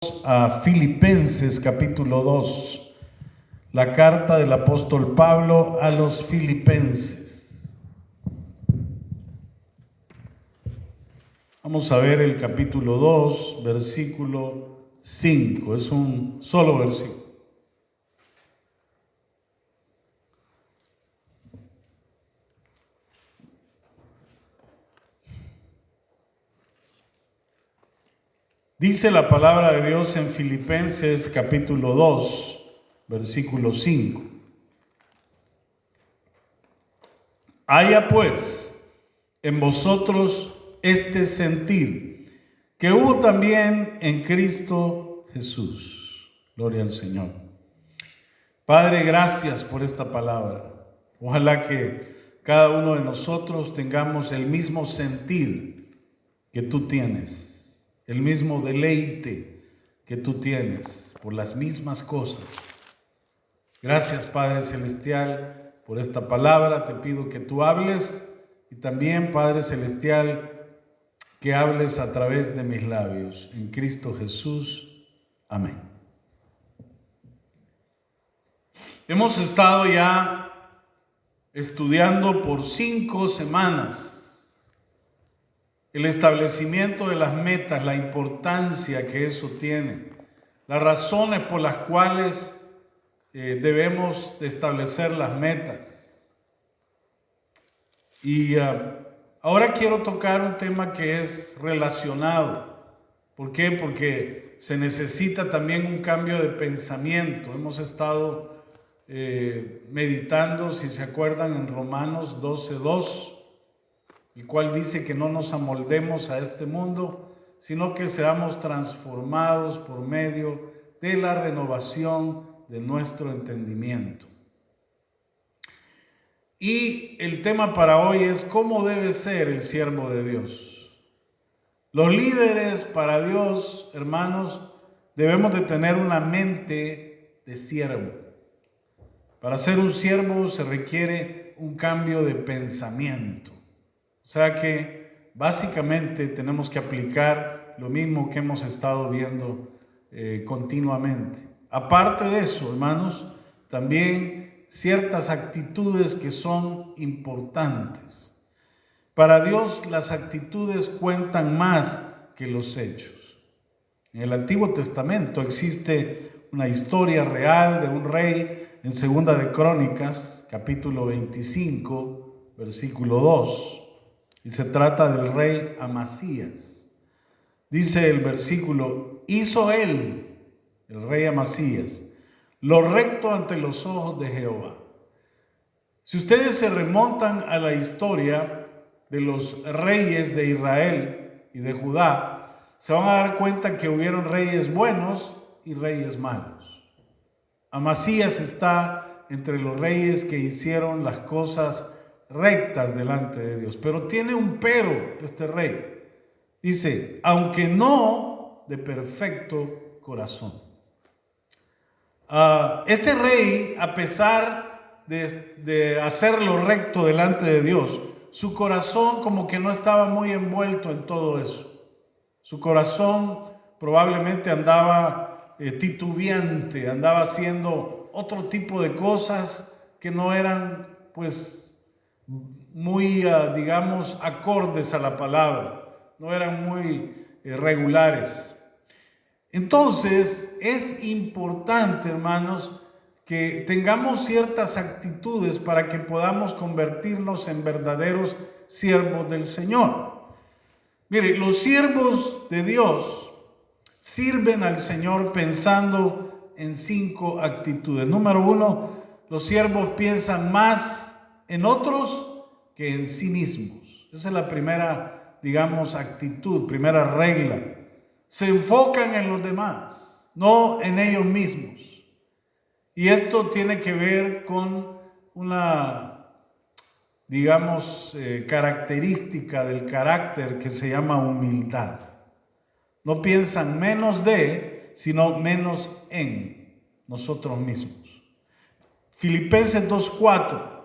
A Filipenses capítulo 2, la carta del apóstol Pablo a los Filipenses. Vamos a ver el capítulo 2, versículo 5, es un solo versículo. Dice la palabra de Dios en Filipenses capítulo 2, versículo 5. Haya pues en vosotros este sentir que hubo también en Cristo Jesús. Gloria al Señor. Padre, gracias por esta palabra. Ojalá que cada uno de nosotros tengamos el mismo sentir que tú tienes. El mismo deleite que tú tienes por las mismas cosas. Gracias, Padre Celestial, por esta palabra. Te pido que tú hables y también, Padre Celestial, que hables a través de mis labios. En Cristo Jesús. Amén. Hemos estado ya estudiando por 5 semanas el establecimiento de las metas, la importancia que eso tiene, las razones por las cuales debemos de establecer las metas. Y ahora quiero tocar un tema que es relacionado. ¿Por qué? Porque se necesita también un cambio de pensamiento. Hemos estado meditando, si se acuerdan, en Romanos 12:2. El cual dice que no nos amoldemos a este mundo, sino que seamos transformados por medio de la renovación de nuestro entendimiento. Y el tema para hoy es cómo debe ser el siervo de Dios. Los líderes para Dios, hermanos, debemos de tener una mente de siervo. Para ser un siervo se requiere un cambio de pensamiento. O sea que básicamente tenemos que aplicar lo mismo que hemos estado viendo continuamente. Aparte de eso, hermanos, también ciertas actitudes que son importantes. Para Dios las actitudes cuentan más que los hechos. En el Antiguo Testamento existe una historia real de un rey en Segunda de Crónicas, capítulo 25, versículo 2. Y se trata del rey Amasías. Dice el versículo: hizo él, el rey Amasías, lo recto ante los ojos de Jehová. Si ustedes se remontan a la historia de los reyes de Israel y de Judá, se van a dar cuenta que hubieron reyes buenos y reyes malos. Amasías está entre los reyes que hicieron las cosas rectas delante de Dios, pero tiene un pero este rey. Dice, aunque no de perfecto corazón. Este rey, a pesar de hacer lo recto delante de Dios, su corazón como que no estaba muy envuelto en todo eso. Su corazón probablemente andaba titubeante, andaba haciendo otro tipo de cosas que no eran pues muy, digamos, acordes a la palabra, no eran muy regulares. Entonces, es importante, hermanos, que tengamos ciertas actitudes para que podamos convertirnos en verdaderos siervos del Señor. Mire, los siervos de Dios sirven al Señor pensando en 5 actitudes. Número 1, los siervos piensan más en otros que en sí mismos. Esa es la primera, digamos, actitud, primera regla. Se enfocan en los demás, no en ellos mismos. Y esto tiene que ver con una, digamos, característica del carácter que se llama humildad. No piensan menos de, sino menos en nosotros mismos. Filipenses 2:4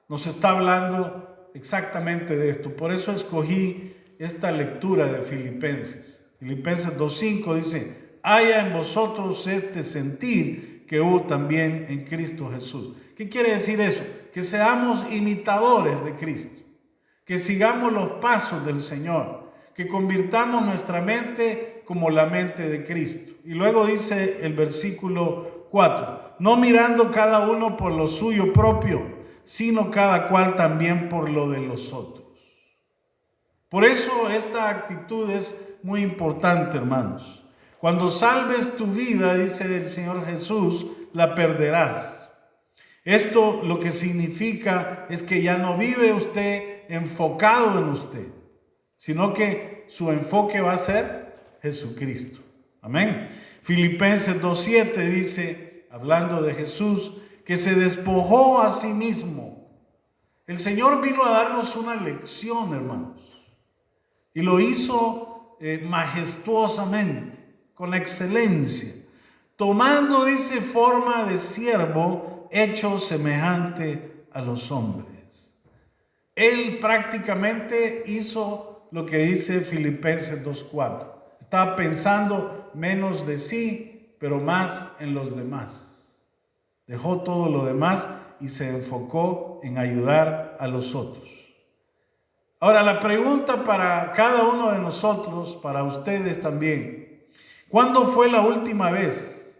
nos está hablando exactamente de esto. Por eso escogí esta lectura de Filipenses. Filipenses 2:5 dice: haya en vosotros este sentir que hubo también en Cristo Jesús. ¿Qué quiere decir eso? Que seamos imitadores de Cristo, que sigamos los pasos del Señor, que convirtamos nuestra mente como la mente de Cristo. Y luego dice el versículo 4, no mirando cada uno por lo suyo propio, sino cada cual también por lo de los otros. Por eso esta actitud es muy importante, hermanos. Cuando salves tu vida, dice el Señor Jesús, la perderás. Esto lo que significa es que ya no vive usted enfocado en usted, sino que su enfoque va a ser Jesucristo. Amén. Filipenses 2:7 dice, hablando de Jesús, que se despojó a sí mismo. El Señor vino a darnos una lección, hermanos, y lo hizo majestuosamente, con excelencia, tomando, dice, forma de siervo, hecho semejante a los hombres. Él prácticamente hizo lo que dice Filipenses 2:4. Estaba pensando menos de sí, pero más en los demás. Dejó todo lo demás y se enfocó en ayudar a los otros. Ahora, la pregunta para cada uno de nosotros, para ustedes también: ¿cuándo fue la última vez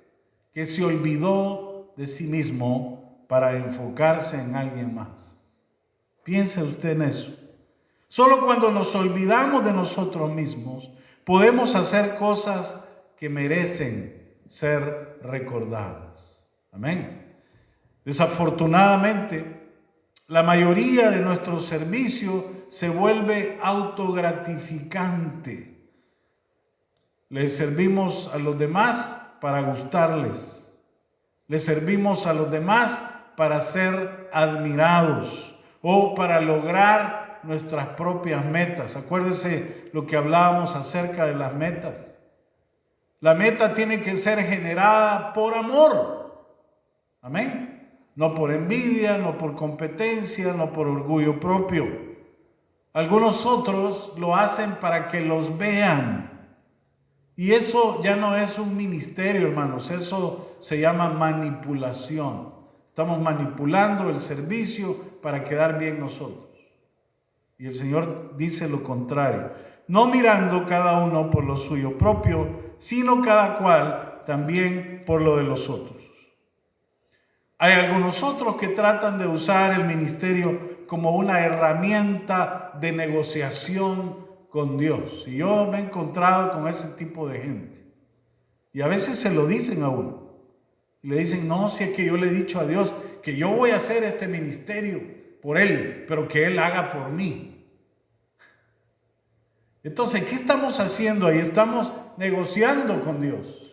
que se olvidó de sí mismo para enfocarse en alguien más? Piense usted en eso. Solo cuando nos olvidamos de nosotros mismos podemos hacer cosas que merecen ser recordadas. Amén. Desafortunadamente, la mayoría de nuestro servicio se vuelve autogratificante. Le servimos a los demás para gustarles. Le servimos a los demás para ser admirados o para lograr nuestras propias metas. Acuérdense lo que hablábamos acerca de las metas. La meta tiene que ser generada por amor. Amén. No por envidia, no por competencia, no por orgullo propio. Algunos otros lo hacen para que los vean. Y eso ya no es un ministerio, hermanos. Eso se llama manipulación. Estamos manipulando el servicio para quedar bien nosotros. Y el Señor dice lo contrario. No mirando cada uno por lo suyo propio, sino cada cual también por lo de los otros. Hay algunos otros que tratan de usar el ministerio como una herramienta de negociación con Dios. Y yo me he encontrado con ese tipo de gente. Y a veces se lo dicen a uno. Y le dicen, no, si es que yo le he dicho a Dios que yo voy a hacer este ministerio por Él, pero que Él haga por mí. Entonces, ¿qué estamos haciendo ahí? Estamos negociando con Dios.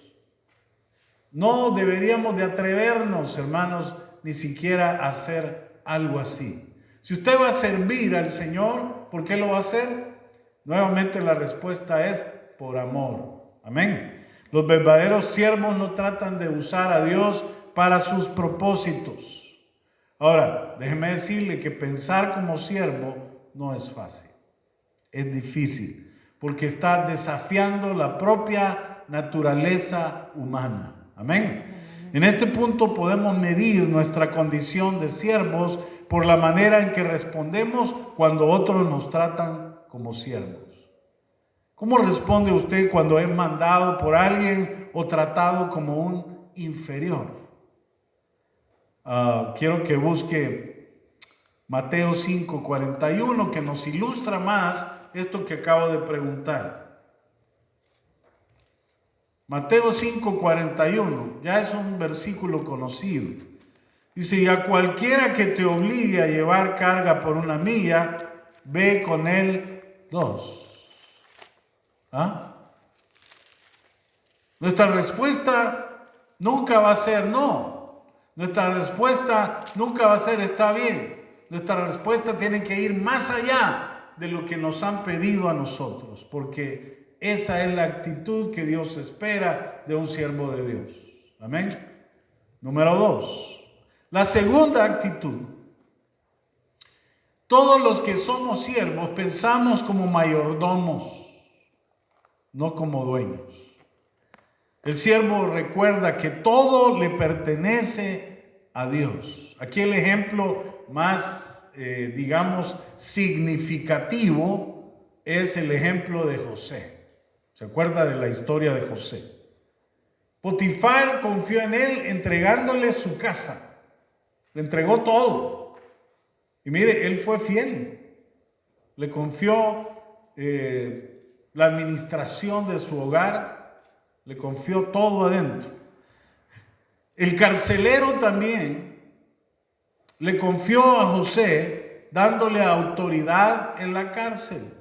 No deberíamos de atrevernos, hermanos, ni siquiera a hacer algo así. Si usted va a servir al Señor, ¿por qué lo va a hacer? Nuevamente la respuesta es por amor. Amén. Los verdaderos siervos no tratan de usar a Dios para sus propósitos. Ahora, déjeme decirle que pensar como siervo no es fácil. Es difícil, porque está desafiando la propia naturaleza humana. Amén. En este punto podemos medir nuestra condición de siervos por la manera en que respondemos cuando otros nos tratan como siervos. ¿Cómo responde usted cuando es mandado por alguien o tratado como un inferior? Quiero que busque Mateo 5:41, que nos ilustra más esto que acabo de preguntar. Mateo 5:41, ya es un versículo conocido. Dice, y a cualquiera que te obligue a llevar carga por una milla, ve con él 2. Nuestra respuesta nunca va a ser no. Nuestra respuesta nunca va a ser está bien. Nuestra respuesta tiene que ir más allá de lo que nos han pedido a nosotros, porque esa es la actitud que Dios espera de un siervo de Dios. Amén. Número 2. La segunda actitud. Todos los que somos siervos pensamos como mayordomos, no como dueños. El siervo recuerda que todo le pertenece a Dios. Aquí el ejemplo más, digamos, significativo es el ejemplo de José. ¿Se acuerda de la historia de José? Potifar confió en él entregándole su casa. Le entregó todo. Y mire, él fue fiel. Le confió la administración de su hogar. Le confió todo adentro. El carcelero también le confió a José dándole autoridad en la cárcel.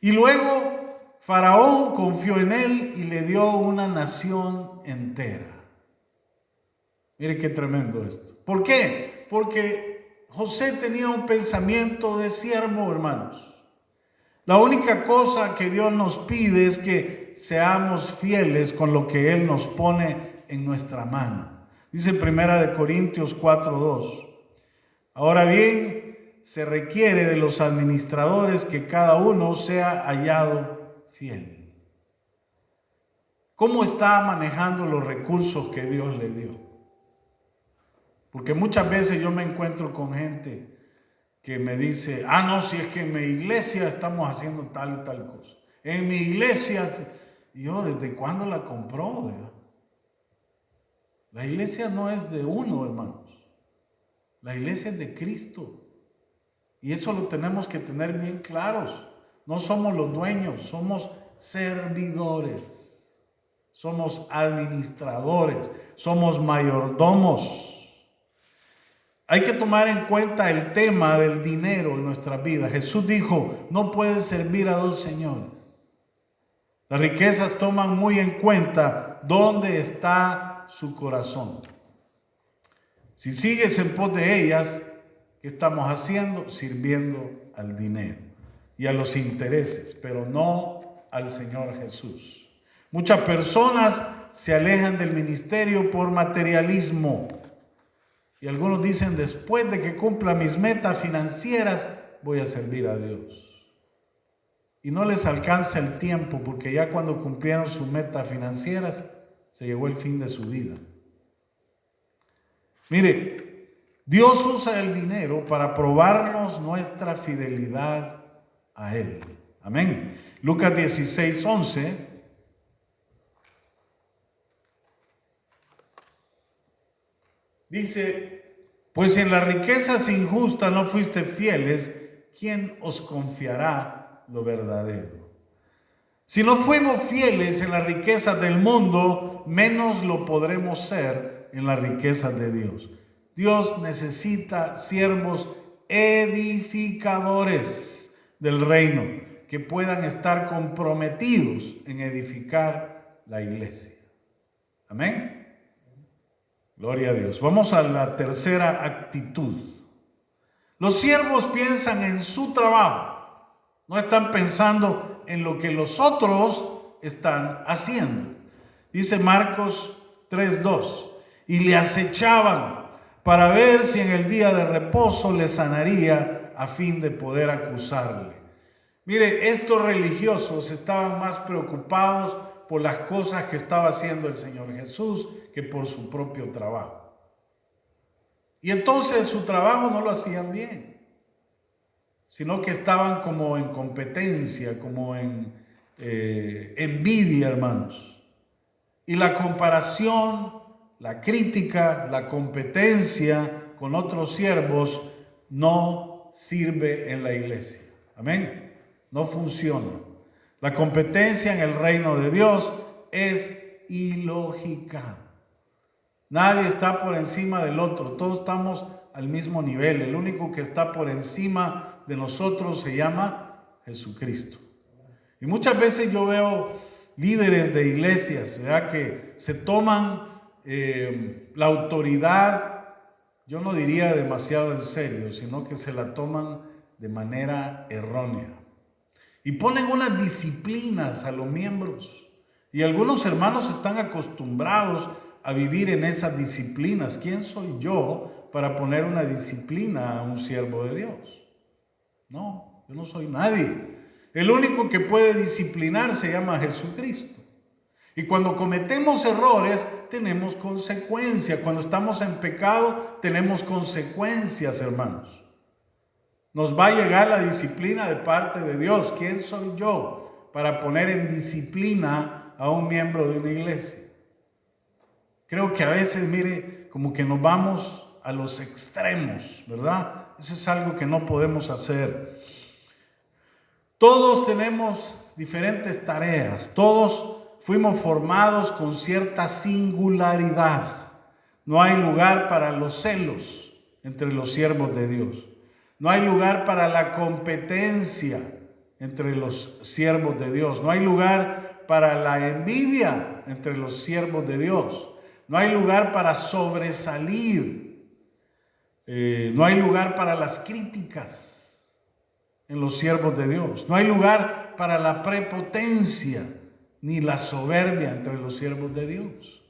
Y luego Faraón confió en él y le dio una nación entera. Mire qué tremendo esto. ¿Por qué? Porque José tenía un pensamiento de siervo, hermanos. La única cosa que Dios nos pide es que seamos fieles con lo que Él nos pone en nuestra mano. Dice 1 Corintios 4:2. Ahora bien, se requiere de los administradores que cada uno sea hallado fiel. ¿Cómo está manejando los recursos que Dios le dio? Porque muchas veces yo me encuentro con gente que me dice, no, si es que en mi iglesia estamos haciendo tal y tal cosa. En mi iglesia, y yo, ¿desde cuándo la compró? ¿Verdad? La iglesia no es de uno, hermanos. La iglesia es de Cristo. Y eso lo tenemos que tener bien claros. No somos los dueños, somos servidores. Somos administradores, somos mayordomos. Hay que tomar en cuenta el tema del dinero en nuestra vida. Jesús dijo, no puedes servir a dos señores. Las riquezas toman muy en cuenta dónde está su corazón. Si sigues en pos de ellas, ¿qué estamos haciendo? Sirviendo al dinero y a los intereses, pero no al Señor Jesús. Muchas personas se alejan del ministerio por materialismo. Y algunos dicen, después de que cumpla mis metas financieras, voy a servir a Dios. Y no les alcanza el tiempo, porque ya cuando cumplieron sus metas financieras, se llegó el fin de su vida. Mire, Dios usa el dinero para probarnos nuestra fidelidad a Él. Amén. Lucas 16:11. Dice, pues en las riquezas injustas no fuiste fieles, ¿quién os confiará lo verdadero? Si no fuimos fieles en las riquezas del mundo, menos lo podremos ser en las riquezas de Dios. Dios necesita siervos edificadores del reino, que puedan estar comprometidos en edificar la iglesia. Amén. Gloria a Dios. Vamos a la tercera actitud. Los siervos piensan en su trabajo. No están pensando en lo que los otros están haciendo. Dice Marcos 3:2. Y le acechaban para ver si en el día de reposo le sanaría a fin de poder acusarle. Mire, estos religiosos estaban más preocupados por las cosas que estaba haciendo el Señor Jesús que por su propio trabajo. Y entonces su trabajo no lo hacían bien, sino que estaban como en competencia, como en envidia, hermanos. Y la comparación, la crítica, la competencia con otros siervos no sirve en la iglesia. Amén. No funciona. La competencia en el reino de Dios es ilógica. Nadie está por encima del otro. Todos estamos al mismo nivel. El único que está por encima de nosotros se llama Jesucristo. Y muchas veces yo veo líderes de iglesias, ¿verdad?, que se toman la autoridad, yo no diría demasiado en serio, sino que se la toman de manera errónea. Y ponen unas disciplinas a los miembros. Y algunos hermanos están acostumbrados a vivir en esas disciplinas. ¿Quién soy yo para poner una disciplina a un siervo de Dios? No, yo no soy nadie. El único que puede disciplinar se llama Jesucristo. Y cuando cometemos errores, tenemos consecuencias. Cuando estamos en pecado, tenemos consecuencias, hermanos. Nos va a llegar la disciplina de parte de Dios. ¿Quién soy yo para poner en disciplina a un miembro de una iglesia? Creo que a veces, mire, como que nos vamos a los extremos, ¿verdad? Eso es algo que no podemos hacer. Todos tenemos diferentes tareas, todos fuimos formados con cierta singularidad. No hay lugar para los celos entre los siervos de Dios. No hay lugar para la competencia entre los siervos de Dios. No hay lugar para la envidia entre los siervos de Dios. No hay lugar para sobresalir. No hay lugar para las críticas en los siervos de Dios. No hay lugar para la prepotencia ni la soberbia entre los siervos de Dios.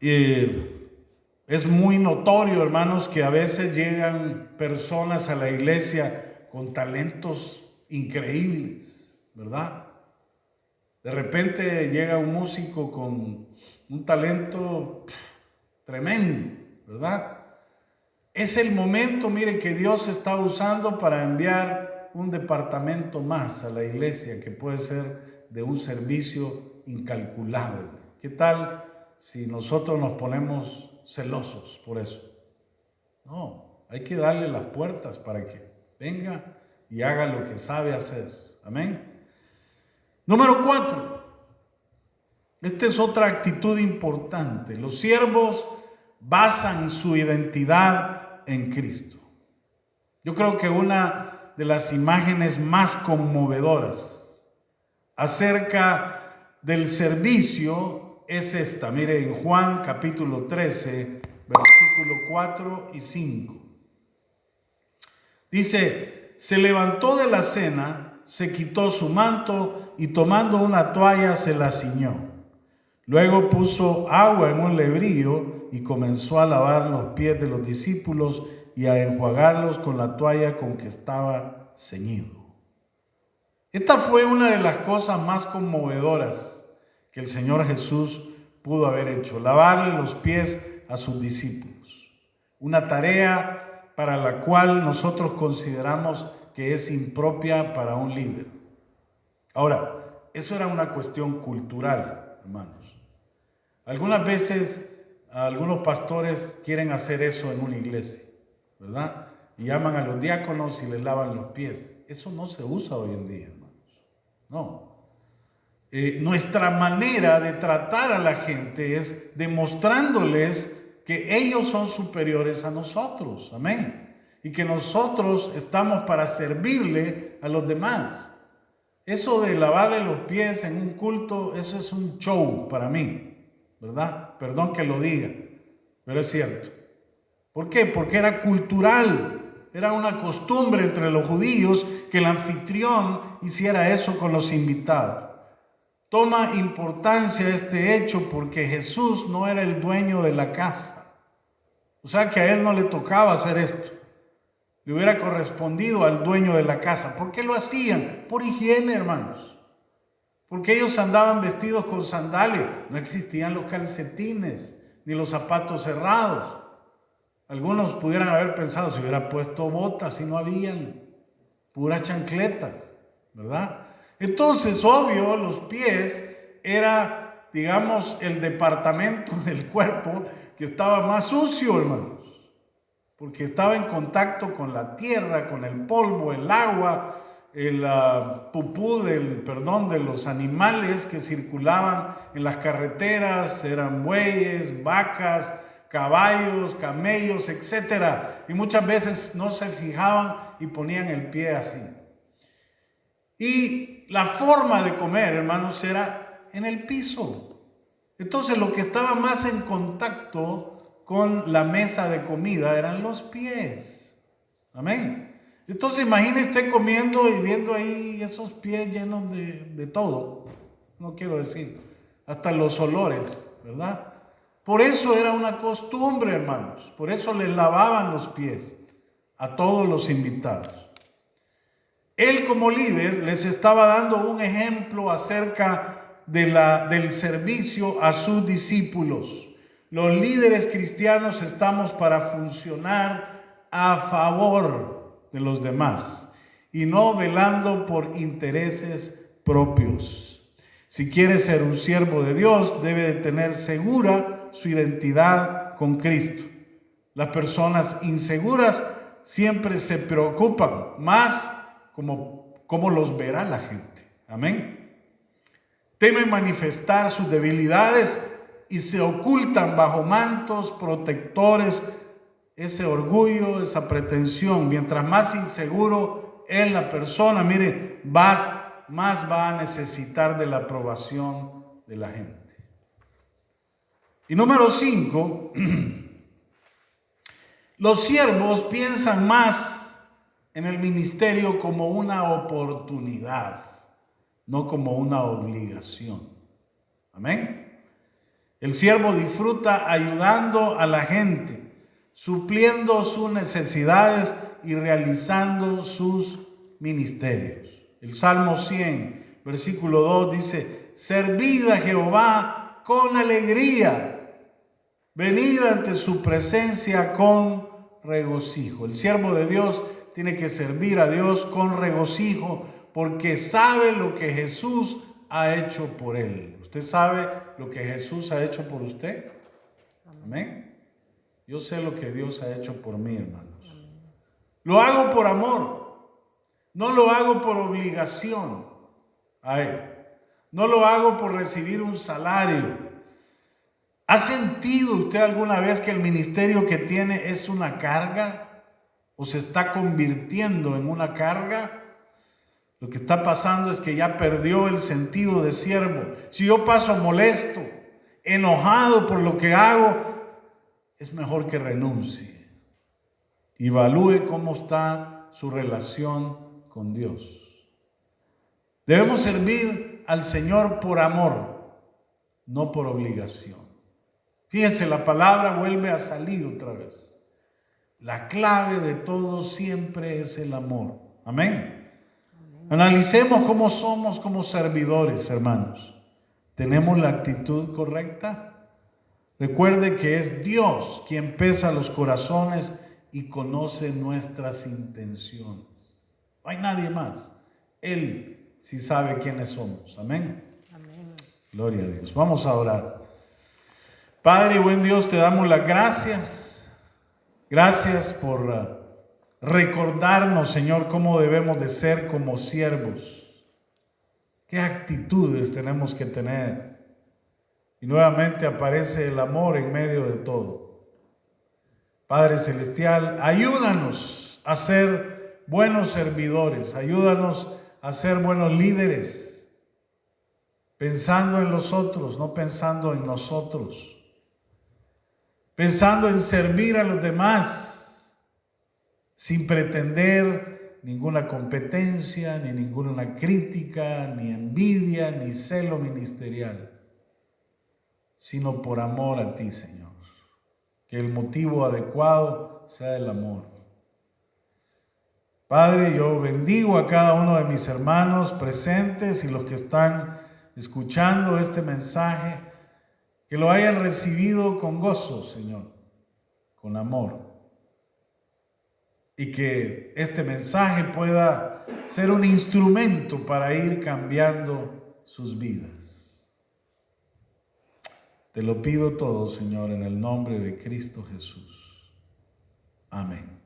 Es muy notorio, hermanos, que a veces llegan personas a la iglesia con talentos increíbles, ¿verdad? De repente llega un músico con un talento tremendo, ¿verdad? Es el momento, mire, que Dios está usando para enviar un departamento más a la iglesia que puede ser de un servicio incalculable. ¿Qué tal si nosotros nos ponemos celosos por eso? No, hay que darle las puertas para que venga y haga lo que sabe hacer. Amén. Número 4. Esta es otra actitud importante. Los siervos basan su identidad en Cristo. Yo creo que una de las imágenes más conmovedoras acerca del servicio es esta. Mire, en Juan capítulo 13, versículo 4 y 5. Dice, se levantó de la cena, se quitó su manto y tomando una toalla se la ciñó. Luego puso agua en un lebrillo y comenzó a lavar los pies de los discípulos y a enjuagarlos con la toalla con que estaba ceñido. Esta fue una de las cosas más conmovedoras que el Señor Jesús pudo haber hecho, lavarle los pies a sus discípulos. Una tarea para la cual nosotros consideramos que es impropia para un líder. Ahora, eso era una cuestión cultural, hermanos. Algunas veces algunos pastores quieren hacer eso en una iglesia, ¿verdad? Y llaman a los diáconos y les lavan los pies. Eso no se usa hoy en día, hermanos. No. Nuestra manera de tratar a la gente es demostrándoles que ellos son superiores a nosotros. Amén. Y que nosotros estamos para servirle a los demás. Eso de lavarle los pies en un culto, eso es un show para mí. ¿Verdad? Perdón que lo diga, pero es cierto. ¿Por qué? Porque era cultural, era una costumbre entre los judíos que el anfitrión hiciera eso con los invitados. Toma importancia este hecho porque Jesús no era el dueño de la casa. O sea que a él no le tocaba hacer esto. Le hubiera correspondido al dueño de la casa. ¿Por qué lo hacían? Por higiene, hermanos. Porque ellos andaban vestidos con sandalias. No existían los calcetines ni los zapatos cerrados. Algunos pudieran haber pensado, si hubiera puesto botas y no habían, puras chancletas, ¿verdad? Entonces, obvio, los pies era, digamos, el departamento del cuerpo que estaba más sucio, hermanos. Porque estaba en contacto con la tierra, con el polvo, el agua, el pupú de los animales que circulaban en las carreteras, eran bueyes, vacas, caballos, camellos, etc. Y muchas veces no se fijaban y ponían el pie así. Y la forma de comer, hermanos, era en el piso. Entonces lo que estaba más en contacto con la mesa de comida eran los pies. Amén. Entonces imagínese usted comiendo y viendo ahí esos pies llenos de todo. No quiero decir, hasta los olores, ¿verdad? Por eso era una costumbre, hermanos. Por eso les lavaban los pies a todos los invitados. Él como líder les estaba dando un ejemplo acerca del servicio a sus discípulos. Los líderes cristianos estamos para funcionar a favor de los demás y no velando por intereses propios. Si quiere ser un siervo de Dios, debe de tener segura su identidad con Cristo. Las personas inseguras siempre se preocupan más cómo los verá la gente. Amén. Temen manifestar sus debilidades y se ocultan bajo mantos protectores. Ese orgullo, esa pretensión, mientras más inseguro es la persona, mire, más va a necesitar de la aprobación de la gente. Y número 5, los siervos piensan más en el ministerio como una oportunidad, no como una obligación. Amén. El siervo disfruta ayudando a la gente, supliendo sus necesidades y realizando sus ministerios. El Salmo 100, versículo 2 dice: servid a Jehová con alegría, venid ante su presencia con regocijo. El siervo de Dios tiene que servir a Dios con regocijo porque sabe lo que Jesús ha hecho por él. ¿Usted sabe lo que Jesús ha hecho por usted? Amén. Yo sé lo que Dios ha hecho por mí, hermanos. Lo hago por amor. No lo hago por obligación a Él. No lo hago por recibir un salario. ¿Ha sentido usted alguna vez que el ministerio que tiene es una carga o se está convirtiendo en una carga? Lo que está pasando es que ya perdió el sentido de siervo. Si yo paso molesto, enojado por lo que hago, es mejor que renuncie. Evalúe cómo está su relación con Dios. Debemos servir al Señor por amor, no por obligación. Fíjense, la palabra vuelve a salir otra vez. La clave de todo siempre es el amor. Amén. Analicemos cómo somos como servidores, hermanos. ¿Tenemos la actitud correcta? Recuerde que es Dios quien pesa los corazones y conoce nuestras intenciones. No hay nadie más. Él sí sabe quiénes somos. Amén. Amén. Gloria a Dios. Vamos a orar. Padre y buen Dios, te damos las gracias. Gracias por recordarnos, Señor, cómo debemos de ser como siervos. ¿Qué actitudes tenemos que tener? Y nuevamente aparece el amor en medio de todo. Padre Celestial, ayúdanos a ser buenos servidores, ayúdanos a ser buenos líderes, pensando en los otros, no pensando en nosotros, pensando en servir a los demás, sin pretender ninguna competencia, ni ninguna crítica, ni envidia, ni celo ministerial, sino por amor a ti, Señor. Que el motivo adecuado sea el amor. Padre, yo bendigo a cada uno de mis hermanos presentes y los que están escuchando este mensaje, que lo hayan recibido con gozo, Señor, con amor. Y que este mensaje pueda ser un instrumento para ir cambiando sus vidas. Te lo pido todo, Señor, en el nombre de Cristo Jesús. Amén.